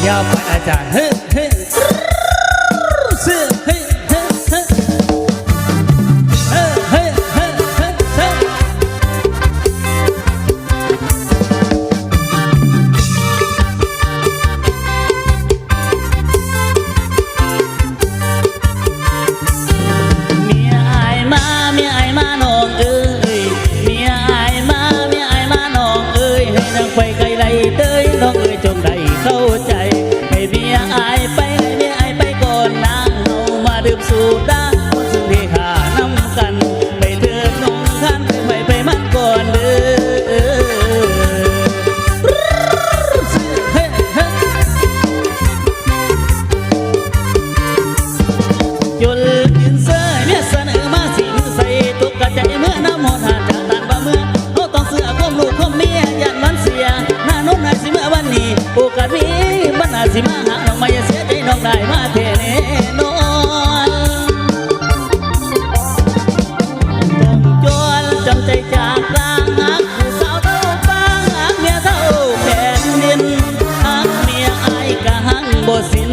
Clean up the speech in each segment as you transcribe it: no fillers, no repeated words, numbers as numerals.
ยาวไปอาจารย์เฮ้เฮ้เฮ้เฮ้เฮ้เฮ้เฮ้เฮ้เฮ้เฮ้เฮ้เมียอายมาเมียอายมาน้องเอ้ยเมียอายมาเมียอายมาน้องเอ้ยให้นางไปไกลไล่เต้ยน้องเอ้ยจงได้เข้าใจให้เมียอายไปให้เมียอายไปก่อนนางเฮามาดื่มสุราซึ่งที่หานำกันไปเถิดน้องคันไปมันก่อนเด้อจุลยืนเสยเมียเสนอมาสิมือใส่ตุกกระใจเมื่อน้ำหอดหาจากตานบ่เมื่อเขาต้องเสือก้มลูกก้มเมียยันมันเสียหน้าโน้นนายสิเมื่อวันนี้โอกาสมีบ้านนาสิมาหาน้องไม่เสียใจน้องได้มาเทแน่นอนต้องจวนจำใจจากกลางหักผู้สาวเท่าฟางหักเมียเท่าแผ่นดินหักเมียอายกะหักบ่สิ้น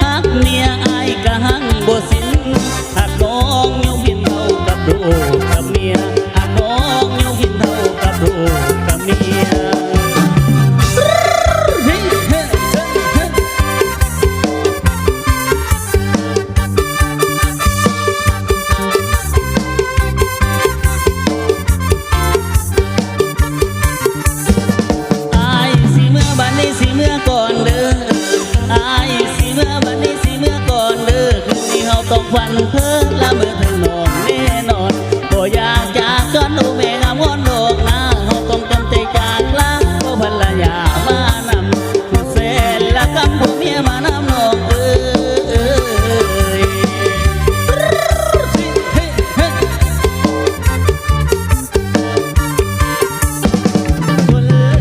หักเมียอายกะหักบ่สิ้นหักน้องยกหินเท่ากับดูกับเมียหักน้องยกหินเท่ากับดูกับเมียสิเมื่อก่อนเด้ออายสิเมื่อบัดนี้สิเมื่อก่อนเด้อคืนนี้เฮาต้องฝันเพ้อละเมื่อถึงนอนแน่นอนบ่อยากจากกันโอ้แม่งามงอนดอกนาเฮาต้องจำใจจากลาเพราะภรรยามานำผู้แสนละกำผู้เมียมานำน้องเอ้ย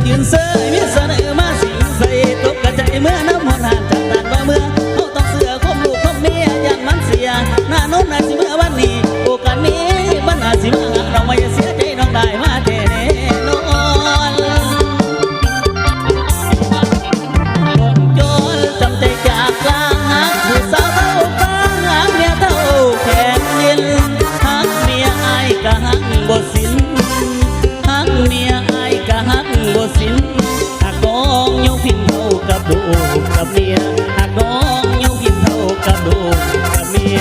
ยืนเสยเมียเสนอมาสิใส่ตกกระใจเมื่อน้ำหอนหานจากตานบ่เมื่อเขาต้องเสือคมลูกคมเมียยันมันเสียหน้าโน้นนายสิเมื่อวันนี้โอกาสนี้บ้านนาสิมาหาเราไม่เสียใจน้องได้มาเทแน่นอนคนจนจำใจจากกลางหักผู้สาวเท่าฟ้าหักเมียเท่าแผ่นดินหักเมียอายกะหักบ่สิ้นหักเมียอายกะหักบ่สิ้นหักน้องยกพินเท่ากับดูกับเมียหักน้องยกพินเท่ากับดูกับเมีย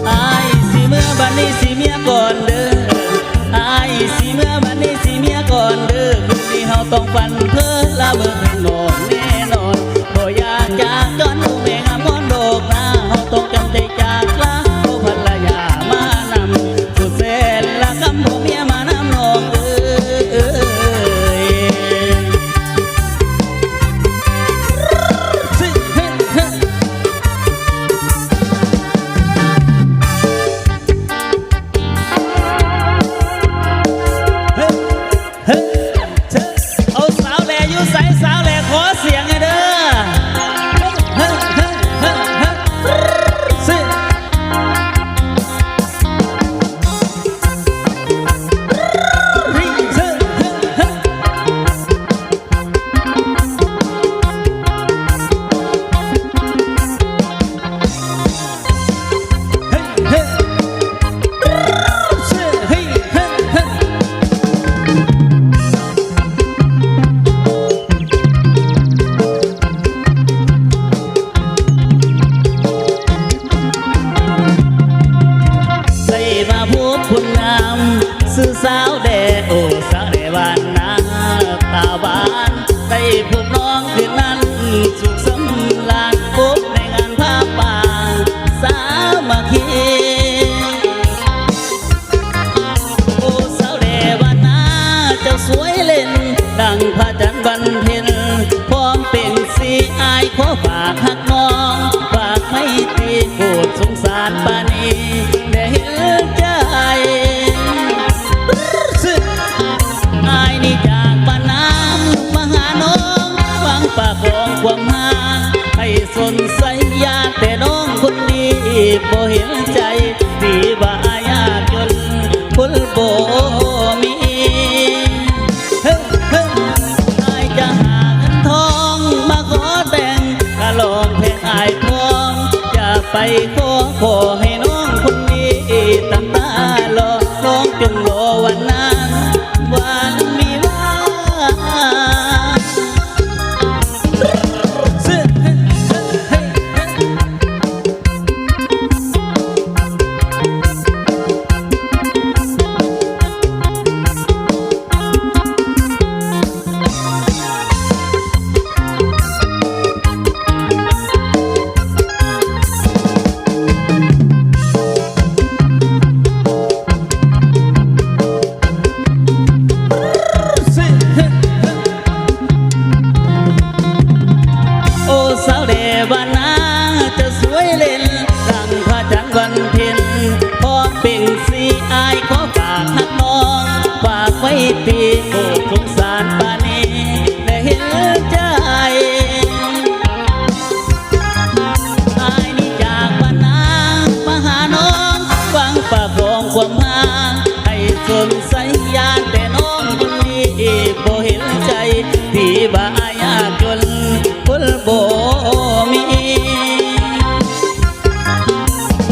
อายสิเมื่อบัดนี้สิเมียก่อนเด้ออายสิเมื่อบัดนี้สิเมียก่อนเด้อคืนนี้เฮาต้องฝันเพ้อละเมื่อถึงนอนแน่นอนบ่อยากจากกันโอ้แม่งามงอนดอกนาเฮาต้องจำใจจากลาเพราะภรรยามานำผู้แสนละกำผู้เมียมานำน้องเอ้ยเอาสาวแหล่อยู่ใส่สาวแหล่ขอเสียงไงเด้อซื้อสาวแดโอสาวแดบ้านนาตาบานได้พบน้องคืนนั้นสุขสำราญพบในงานผ้าป่าสามัคคีโอสาวแดบ้านนาเจ้าสวยเล่นดังพระจันทร์วันเพ็ญพร้อมเป็นสีอายขอฝากหักน้องฝากไม่ตีโปรดสงสารปานีได้เห็นใจอายนี่จากบ้านน้ำมาหาน้อง ขอให้น้องคนนี้ตั้งตารอน้องจงรอวันนั้นวันมีว่า โอ้สาวเดบานาจะสวยเล่นดังพระจันทร์วันเพ็ญพอเป็นสีอายขอฝากหักน้องฝากไว้ตีโอ้สงสารปานีได้เห็นใจอายนี่จากบ้านนามาหาน้องฟังปากของความหาให้สนใสยานแต่น้องคนนี้บ่เห็นใจที่บ้ายากจนคนบ่มี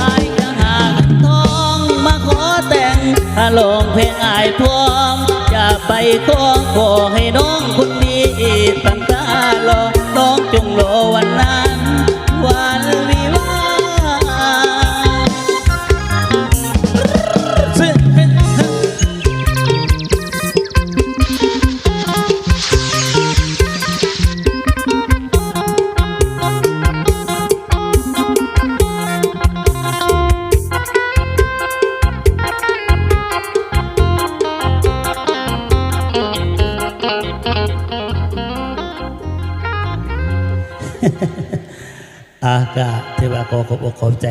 อายจะหาเงินทองมาขอแต่งถ้าลองเพลงอายพร้อมจะไปขอให้น้องคนนี้ตั้งตารอน้องจงรอวันนั้นวันวิวาอากาศเทวาขอขอบใจ